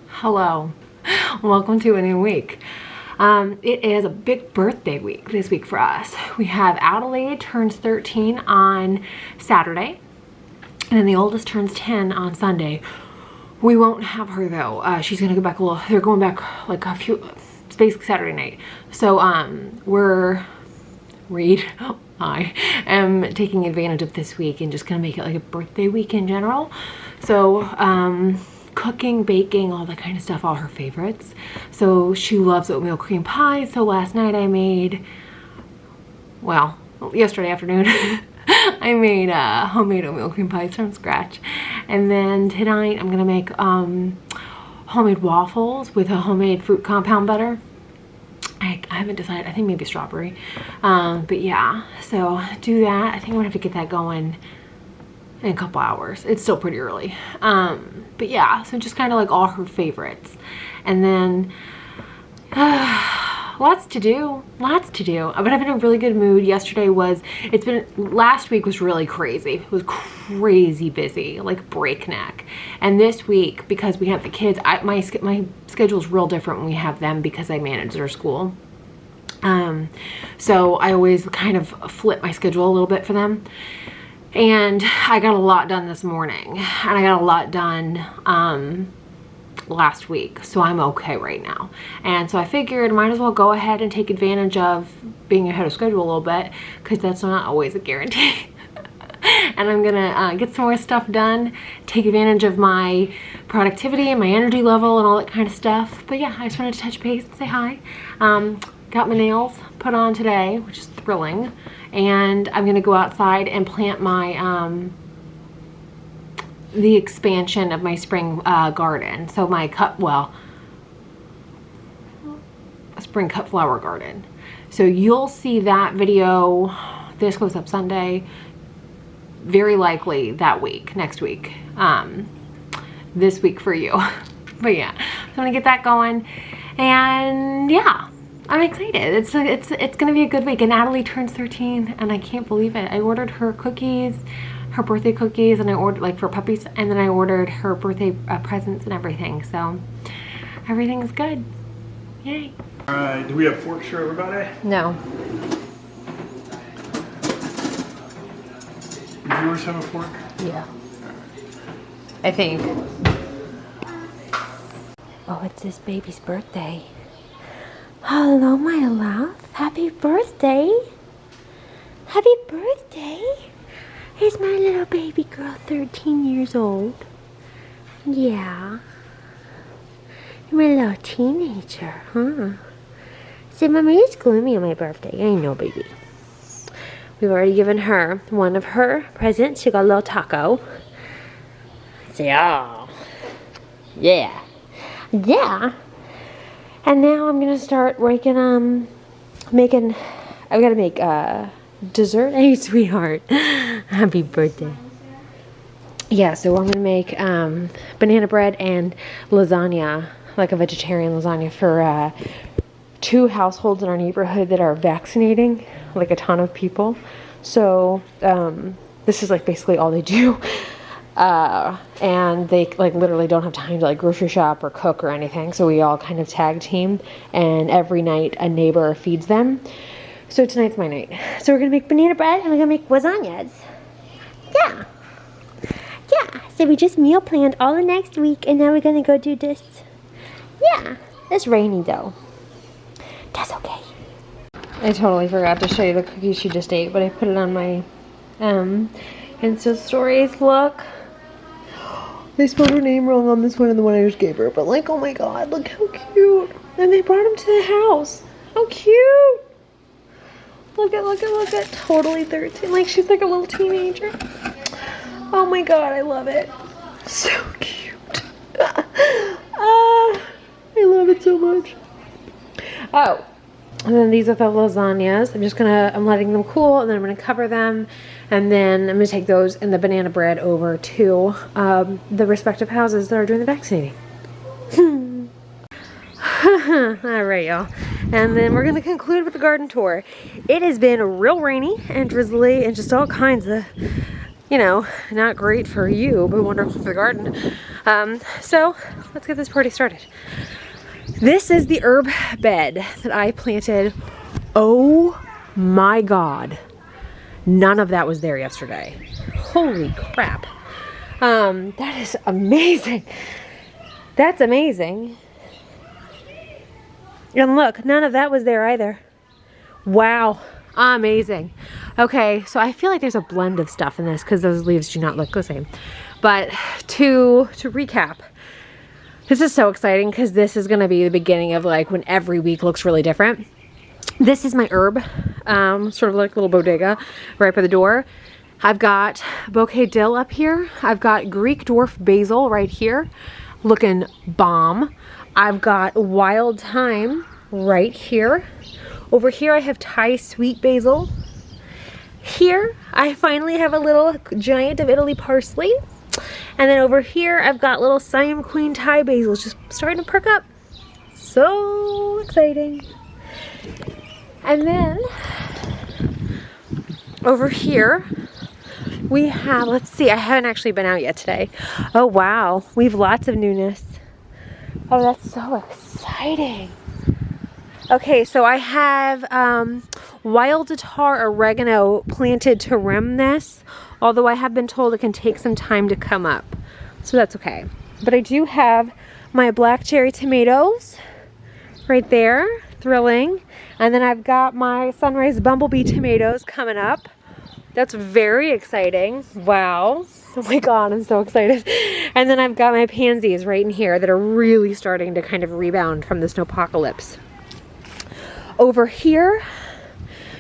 Hello, welcome to a new week. It is a big birthday week this week for us. We have Adelaide turns 13 on Saturday, and then the oldest turns 10 on Sunday. We won't have her though. She's gonna go back a little, they're going back like a few, it's basically Saturday night. So I am taking advantage of this week and just gonna make it like a birthday week in general. So cooking, baking, all that kind of stuff, all her favorites. So she loves oatmeal cream pie. So last night I made, well, yesterday afternoon, I made homemade oatmeal cream pies from scratch. And then tonight I'm gonna make homemade waffles with a homemade fruit compound butter. I haven't decided, I think maybe strawberry. But yeah, so do that. I think I'm gonna have to get that going in a couple hours. It's still pretty early. But yeah, so just kind of like all her favorites. And then lots to do. But I'm in a really good mood. Yesterday was, last week was really crazy. It was crazy busy, like breakneck. And this week, because we have the kids, my schedule's real different when we have them because I manage their school. So I always kind of flip my schedule a little bit for them. And I got a lot done this morning, and I got a lot done last week, so I'm okay right now. And so I figured might as well go ahead and take advantage of being ahead of schedule a little bit, because that's not always a guarantee. And I'm gonna get some more stuff done, take advantage of my productivity and my energy level and all that kind of stuff. But yeah, I just wanted to touch base and say hi. Got my nails put on today, which is thrilling. And I'm gonna go outside and plant my the expansion of my spring garden. So my a spring cut flower garden. So you'll see that video. This goes up Sunday, very likely that week, next week, this week for you. But yeah, so I'm gonna get that going, and yeah, I'm excited. It's gonna be a good week. And Natalie turns 13, and I can't believe it. I ordered her cookies, her birthday cookies, and I ordered like for puppies, and then I ordered her birthday presents and everything. So everything is good. Yay! All right. Do we have forks for everybody? No. Did yours have a fork? Yeah. I think. Oh, it's this baby's birthday. Hello, my love. Happy birthday. Happy birthday. Here's my little baby girl, 13 years old. Yeah. You're my little teenager, huh? See, Mommy is gloomy on my birthday. I know, baby. We've already given her one of her presents. She got a little taco. So, yeah. Yeah. Yeah. And now I'm gonna start working on making, I've gotta make dessert. Hey, sweetheart. Happy birthday. Yeah, so I'm gonna make banana bread and lasagna, like a vegetarian lasagna for 2 households in our neighborhood that are vaccinating, like a ton of people. So this is like basically all they do. And they like literally don't have time to like grocery shop or cook or anything. So we all kind of tag team, and every night a neighbor feeds them. So tonight's my night. So we're gonna make banana bread and we're gonna make lasagnas. Yeah. Yeah. So we just meal planned all the next week, and now we're gonna go do this. Yeah. It's rainy though. That's okay. I totally forgot to show you the cookies she just ate, but I put it on my Insta stories. Look. They spelled her name wrong on this one and the one I just gave her. But like, oh my god, look how cute. And they brought him to the house. How cute. Look at. Totally 13. Like, she's like a little teenager. Oh my god, I love it. So cute. I love it so much. Oh. And then these are the lasagnas. I'm letting them cool, and then I'm gonna cover them, and then I'm gonna take those and the banana bread over to the respective houses that are doing the vaccinating. All right, y'all. And then we're gonna conclude with the garden tour. It has been real rainy and drizzly and just all kinds of, you know, not great for you, but wonderful for the garden. So let's get this party started. This is the herb bed that I planted. Oh my God. None of that was there yesterday. Holy crap. That is amazing. That's amazing. And look, none of that was there either. Wow, amazing. Okay, so I feel like there's a blend of stuff in this because those leaves do not look the same. But to recap, this is so exciting because this is gonna be the beginning of like when every week looks really different. This is my herb, sort of like a little bodega right by the door. I've got bouquet dill up here. I've got Greek dwarf basil right here, looking bomb. I've got wild thyme right here. Over here I have Thai sweet basil. Here I finally have a little giant of Italy parsley. And then over here I've got little Siam Queen Thai basil just starting to perk up. So exciting. And then over here we have, let's see, I haven't actually been out yet today. Oh wow, we have lots of newness. Oh, that's so exciting. Okay, so I have wild tar oregano planted to rim this, although I have been told it can take some time to come up. So that's okay. But I do have my black cherry tomatoes right there, thrilling. And then I've got my sunrise bumblebee tomatoes coming up. That's very exciting. Wow. Oh my God, I'm so excited. And then I've got my pansies right in here that are really starting to kind of rebound from the snowpocalypse. Over here,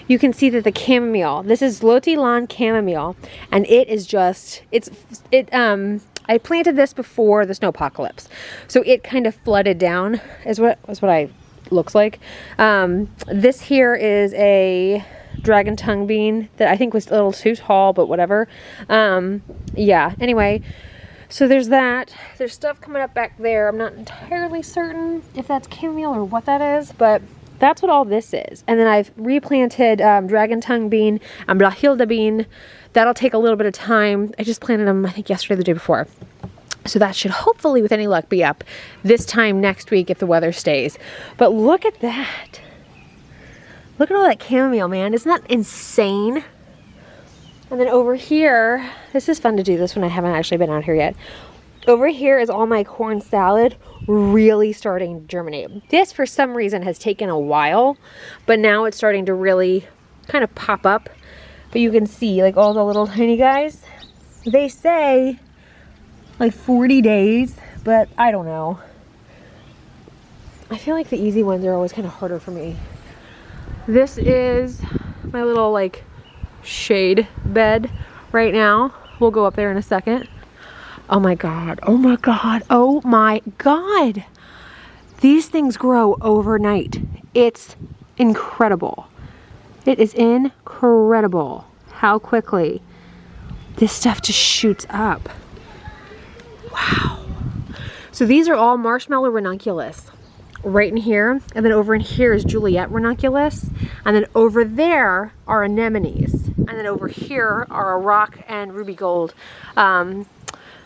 you can see that the chamomile, this is Lotilan chamomile, and it is just, I planted this before the snowpocalypse. So it kind of flooded down is what I looks like. This here is a dragon tongue bean that I think was a little too tall, but whatever. Yeah, anyway, so there's that. There's stuff coming up back there. I'm not entirely certain if that's chamomile or what that is, but that's what all this is. And then I've replanted dragon tongue bean and brahilda bean. That'll take a little bit of time. I just planted them, I think, yesterday or the day before. So that should hopefully, with any luck, be up this time next week if the weather stays. But look at that. Look at all that chamomile, man. Isn't that insane? And then over here, this is fun to do this when I haven't actually been out here yet. Over here is all my corn salad really starting to germinate. This, for some reason, has taken a while, but now it's starting to really kind of pop up. But you can see, like, all the little tiny guys. They say, like, 40 days, but I don't know. I feel like the easy ones are always kind of harder for me. This is my little like shade bed right now. We'll go up there in a second. Oh my God, oh my God, oh my God. These things grow overnight. It's incredible. It is incredible how quickly this stuff just shoots up. Wow. So these are all marshmallow ranunculus. Right in here, and then over in here is Juliet ranunculus, and then over there are anemones, and then over here are a rock and ruby gold,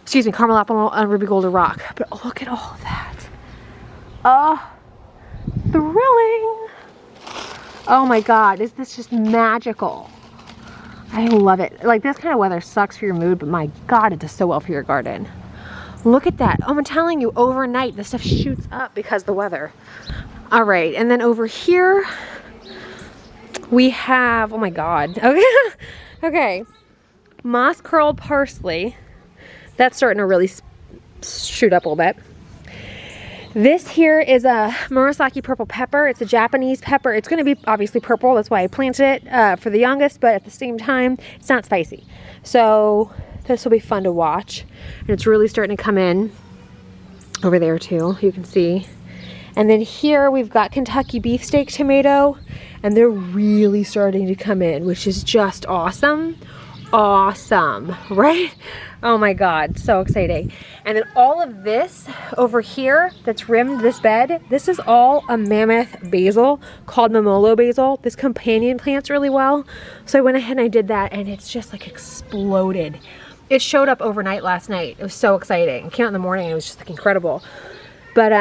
excuse me, caramel apple and ruby gold rock. But look at all of that. Thrilling. Oh my God, is this just magical? I love it. Like, this kind of weather sucks for your mood, but my God, it does so well for your garden. Look at that. I'm telling you, overnight, this stuff shoots up because of the weather. All right, and then over here, we have, oh my God. Okay, okay. Moss curled parsley. That's starting to really shoot up a little bit. This here is a Murasaki purple pepper. It's a Japanese pepper. It's going to be obviously purple. That's why I planted it for the youngest, but at the same time, it's not spicy. So this will be fun to watch. And it's really starting to come in over there too, you can see. And then here we've got Kentucky beefsteak tomato, and they're really starting to come in, which is just awesome. awesome, right? Oh my God, so exciting. And then all of this over here that's rimmed this bed, this is all a mammoth basil called Momolo basil. This companion plants really well. So I went ahead and I did that, and it's just like exploded. It showed up overnight last night. It was so exciting. It came out in the morning and it was just like incredible. But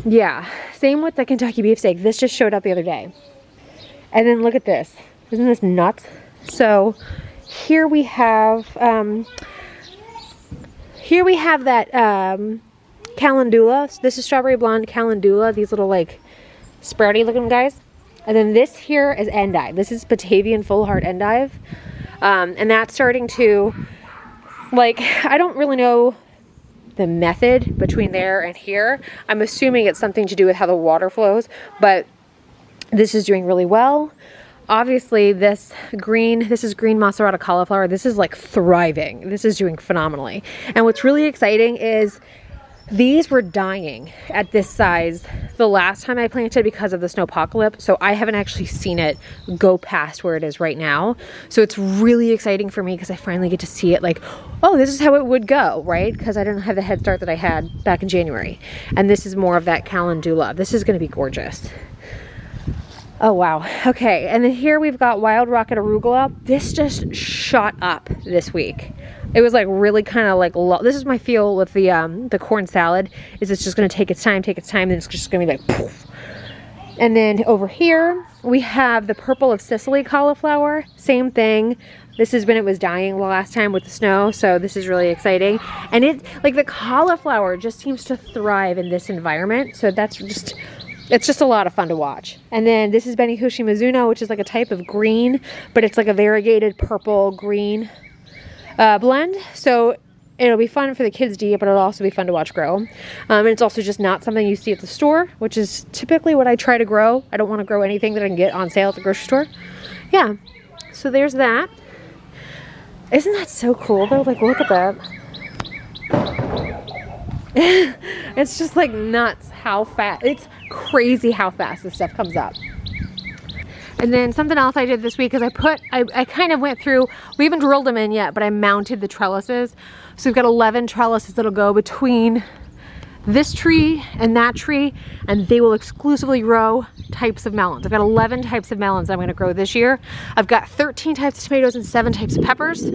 yeah, same with the Kentucky beefsteak. This just showed up the other day. And then look at this. Isn't this nuts? So here we have that calendula. So this is strawberry blonde calendula. These little like sprouty looking guys. And then this here is endive. This is Batavian full heart endive. And that's starting to, like, I don't really know the method between there and here. I'm assuming it's something to do with how the water flows, but this is doing really well. Obviously this is green Macerata cauliflower. This is like thriving. This is doing phenomenally. And what's really exciting is these were dying at this size the last time I planted because of the snowpocalypse. So I haven't actually seen it go past where it is right now. So it's really exciting for me because I finally get to see it like, oh, this is how it would go, right? Because I didn't have the head start that I had back in January. And this is more of that calendula. This is going to be gorgeous. Oh, wow. Okay. And then here we've got wild rocket arugula. This just shot up this week. It was like really kind of like low. This is my feel with the corn salad, is it's just going to take its time, and it's just going to be like poof. And then over here we have the purple of Sicily cauliflower. Same thing. This is when it was dying the last time with the snow, so this is really exciting. And it, like, the cauliflower just seems to thrive in this environment, so that's just, it's just a lot of fun to watch. And then this is Benihushi Mizuno, which is like a type of green, but it's like a variegated purple green blend. So it'll be fun for the kids to eat, but it'll also be fun to watch grow. And it's also just not something you see at the store, which is typically what I try to grow. I don't want to grow anything that I can get on sale at the grocery store. Yeah, so there's that. Isn't that so cool though? Like, look at that. It's just like nuts how fast, it's crazy how fast this stuff comes up. And then something else I did this week is I kind of went through, we haven't drilled them in yet, but I mounted the trellises. So we've got 11 trellises that'll go between this tree and that tree, and they will exclusively grow types of melons. I've got 11 types of melons I'm gonna grow this year. I've got 13 types of tomatoes and 7 types of peppers.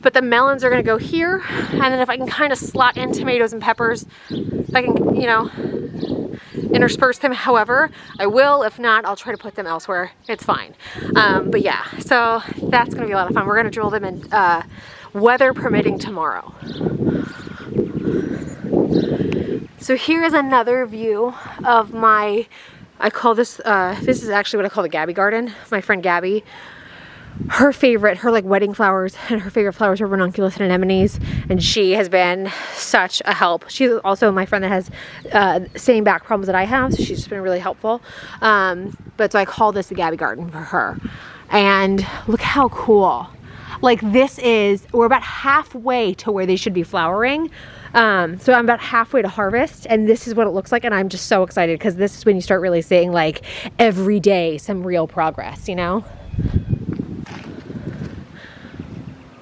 But the melons are gonna go here, and then if I can kind of slot in tomatoes and peppers, if I can, you know, intersperse them however, I will. If not, I'll try to put them elsewhere. It's fine. But yeah, so that's gonna be a lot of fun. We're gonna drill them in, weather permitting, tomorrow. So here's another view of my, I call this, this is actually what I call the Gabby garden. My friend Gabby, her like wedding flowers and her favorite flowers are ranunculus and anemones, and she has been such a help. She's also my friend that has same back problems that I have, so she's just been really helpful. But so I call this the Gabby garden for her. And look how cool. Like, this is, we're about halfway to where they should be flowering. So I'm about halfway to harvest, and this is what it looks like, and I'm just so excited because this is when you start really seeing, like, every day some real progress, you know?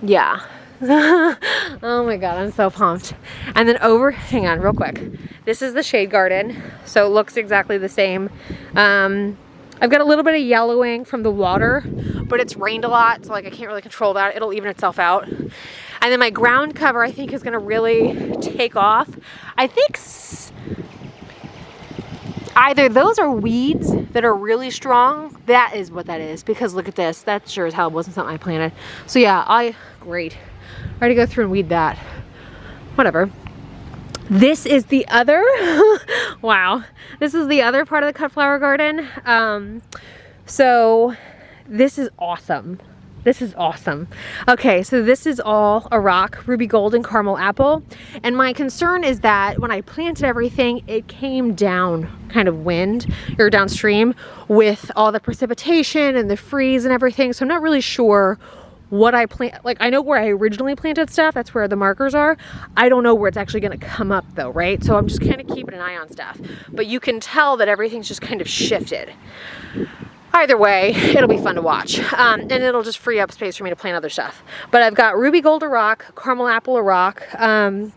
Yeah. Oh my God, I'm so pumped. And then over, hang on real quick. This is the shade garden. So it looks exactly the same. I've got a little bit of yellowing from the water, but it's rained a lot, so like I can't really control that. It'll even itself out. And then my ground cover, I think, is gonna really take off. I think either those are weeds that are really strong. That is what that is, because look at this. That sure as hell wasn't something I planted. So yeah, great. I already go through and weed that. Whatever. This is the other, wow. This is the other part of the cut flower garden. So this is awesome. This is awesome. Okay, so this is all a rock, ruby gold and caramel apple. And my concern is that when I planted everything, it came down kind of wind or downstream with all the precipitation and the freeze and everything. So I'm not really sure what I plant. Like, I know where I originally planted stuff. That's where the markers are. I don't know where it's actually going to come up though, right? So I'm just kind of keeping an eye on stuff. But you can tell that everything's just kind of shifted. Either way, it'll be fun to watch, and it'll just free up space for me to plant other stuff. But I've got Ruby Gold Rock, Caramel Apple Rock, Madam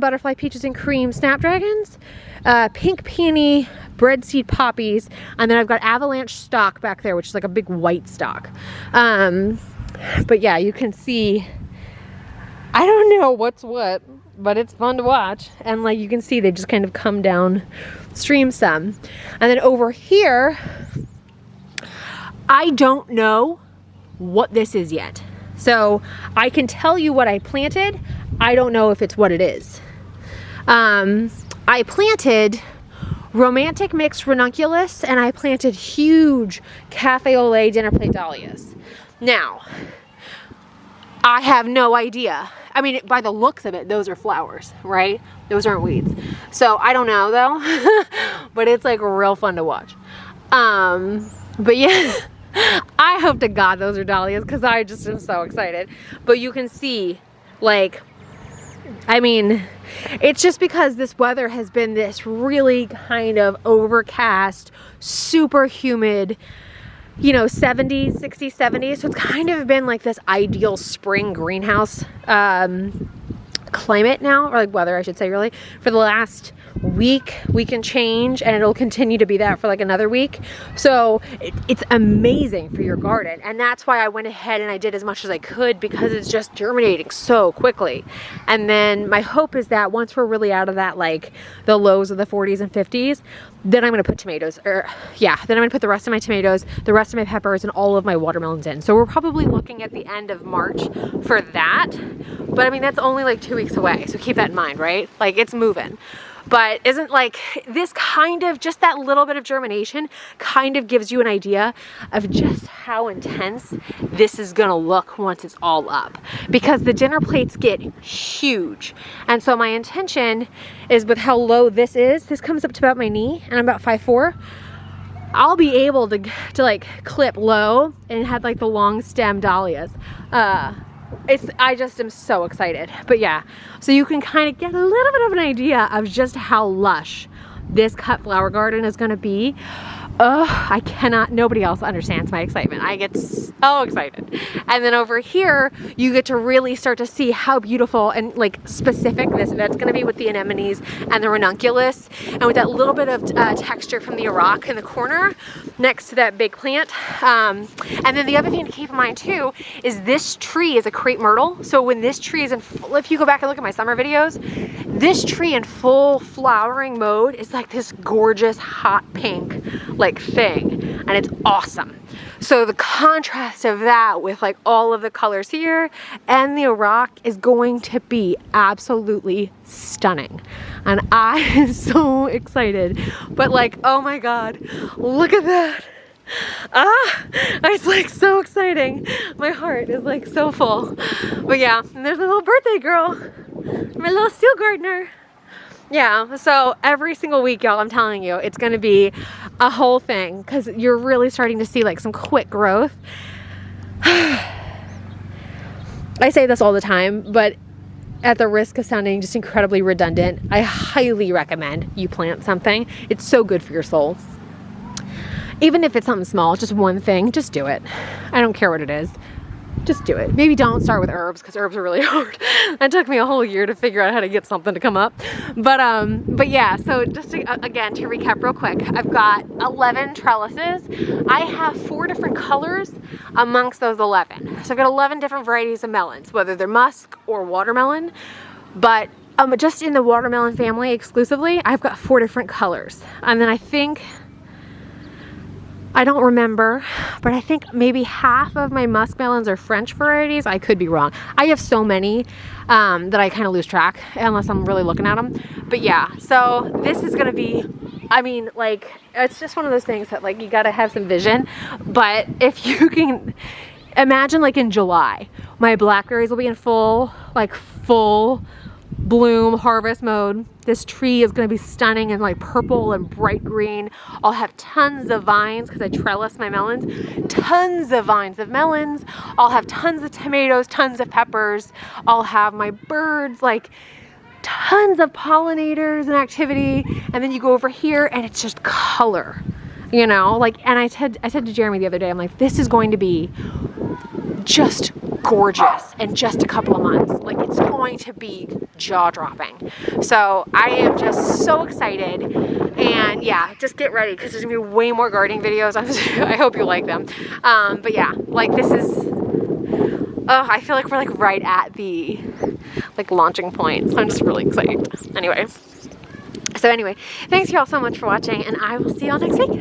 Butterfly Peaches and Cream Snapdragons, Pink Peony Breadseed Poppies, and then I've got Avalanche Stock back there, which is like a big white stock. But yeah, you can see, I don't know what's what, but it's fun to watch. And like you can see, they just kind of come down stream some. And then over here, I don't know what this is yet. So I can tell you what I planted. I don't know if it's what it is. I planted Romantic Mixed Ranunculus, and I planted huge Cafe au Lait dinner plate dahlias. Now, I have no idea. I mean, by the looks of it, those are flowers, right? Those aren't weeds. So I don't know though, but it's like real fun to watch. But yeah, I hope to God those are dahlias because I just am so excited. But you can see, like, I mean, it's just because this weather has been this really kind of overcast, super humid, you know, 70s, 60s, 70s. So it's kind of been like this ideal spring greenhouse climate now, or like weather, I should say, really, for the last week and change, and it'll continue to be that for like another week. So it's amazing for your garden, and that's why I went ahead and I did as much as I could, because it's just germinating so quickly. And then my hope is that once we're really out of that, like the lows of the 40s and 50s, then I'm gonna put tomatoes, then I'm gonna put the rest of my tomatoes, the rest of my peppers, and all of my watermelons in. So we're probably looking at the end of March for that. But I mean, that's only like 2 weeks away. So keep that in mind, right? Like, it's moving. But isn't like this kind of, just that little bit of germination kind of gives you an idea of just how intense this is gonna look once it's all up, because the dinner plates get huge. And so my intention is, with how low this is, this comes up to about my knee, and I'm about 5'4". I'll be able to like clip low and have like the long stem dahlias. I just am so excited. But yeah, so you can kind of get a little bit of an idea of just how lush this cut flower garden is gonna be. I cannot, nobody else understands my excitement. I get so excited. And then over here, you get to really start to see how beautiful and like specific this that's gonna be with the anemones and the ranunculus, and with that little bit of texture from the Iraq in the corner next to that big plant. And then the other thing to keep in mind too is this tree is a crepe myrtle. So when this tree is in full, if you go back and look at my summer videos, this tree in full flowering mode is like this gorgeous hot pink like thing, and it's awesome. So the contrast of that with like all of the colors here and the Iraq is going to be absolutely stunning, and I am so excited. But like, oh my God, look at that. It's like so exciting. My heart is like so full. But yeah, and there's a little birthday girl, my little steel gardener. Yeah, so every single week, y'all, I'm telling you, it's gonna be a whole thing, because you're really starting to see like some quick growth. I say this all the time, but at the risk of sounding just incredibly redundant, I highly recommend you plant something. It's so good for your soul. Even if it's something small, just one thing, just do it. I don't care what it is. Just do it. Maybe don't start with herbs, because herbs are really hard. It took me a whole year to figure out how to get something to come up. But yeah, so just to, again, to recap real quick, I've got 11 trellises. I have 4 different colors amongst those 11. So I've got 11 different varieties of melons, whether they're musk or watermelon. But just in the watermelon family exclusively, I've got 4 different colors. And then I don't remember, but I think maybe half of my muskmelons are French varieties. I could be wrong. I have so many that I kind of lose track unless I'm really looking at them. But yeah, so this is gonna be, I mean, like, it's just one of those things that like you gotta have some vision. But if you can imagine, like in July, my blackberries will be in full bloom harvest mode. This tree is going to be stunning and like purple and bright green. I'll have tons of vines because I trellis my melons. Tons of vines of melons. I'll have tons of tomatoes, tons of peppers. I'll have my birds, like tons of pollinators and activity. And then you go over here and it's just color. you know, like, and I said to Jeremy the other day, I'm like, this is going to be just gorgeous in just a couple of months. Like, it's going to be jaw-dropping. So I am just so excited, and yeah, just get ready because there's gonna be way more gardening videos. I hope you like them. But yeah, like, this is, oh, I feel like we're like right at the like launching point. So I'm just really excited. Anyway, thanks y'all so much for watching, and I will see y'all next week.